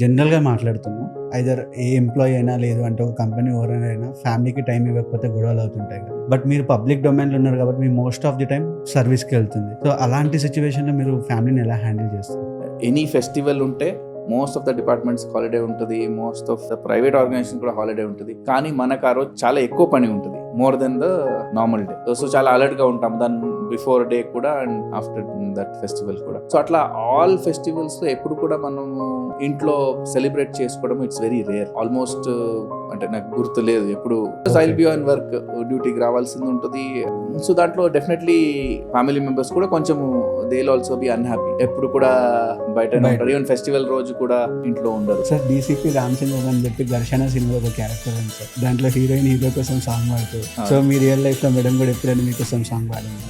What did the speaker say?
జనరల్గా మాట్లాడుతున్నాం. ఐదర్ ఏ ఎంప్లాయీ అయినా లేదు అంటే ఒక కంపెనీ ఓనర్ అయినా ఫ్యామిలీకి టైం ఇవ్వకపోతే గొడవలు అవుతుంటాయి కదా. బట్ మీరు పబ్లిక్ డొమైన్లో ఉన్నారు కాబట్టి మీ మోస్ట్ ఆఫ్ ది టైం సర్వీస్కి వెళ్తుంది. సో అలాంటి సిచ్యువేషన్లో మీరు ఫ్యామిలీని ఎలా హ్యాండిల్ చేస్తారు? ఎనీ ఫెస్టివల్ ఉంటే most of the departments holiday ఉంటుంది, most of the private organization కూడా హాలిడే ఉంటుంది. కానీ మనకు ఆ రోజు చాలా ఎక్కువ పని ఉంటుంది, more then the normal day. So చాలా అలర్ట్ గా ఉంటాం దాని బిఫోర్ డే కూడా అండ్ ఆఫ్టర్ దట్ ఫెస్టివల్ కూడా. సో అట్లా ఆల్ ఫెస్టివల్స్ లో ఎప్పుడు కూడా మనం ఇంట్లో సెలబ్రేట్ చేసుకోవడం ఇట్స్ వెరీ రేర్. ఆల్మోస్ట్ అంటే నాకు గుర్తు లేదు ఎప్పుడు. ఐల్ బి ఆన్ వర్క్, డ్యూటీకి రావాల్సింది ఉంటుంది. సో దాంట్లో డెఫినెట్లీ ఫ్యామిలీ మెంబర్స్ కూడా కొంచెం they will also be unhappy. ఎప్పుడు కూడా బయట ఉంటారు, ఈవెన్ ఫెస్టివల్ రోజు కూడా ఇంట్లో ఉండరు. సార్ డీసీపీ రామచంద్రన్ అని చెప్పి ఘర్షణ సినిమా ఒక క్యారెక్టర్ ఉంది సార్. దాంట్లో హీరోయిన్ హీరో కోసం సాంగ్ పాడుతుంది. సో మీ రియల్ లైఫ్ లో మేడం కూడా ఎప్పుడైనా మీకోసం సాంగ్ పాడింది?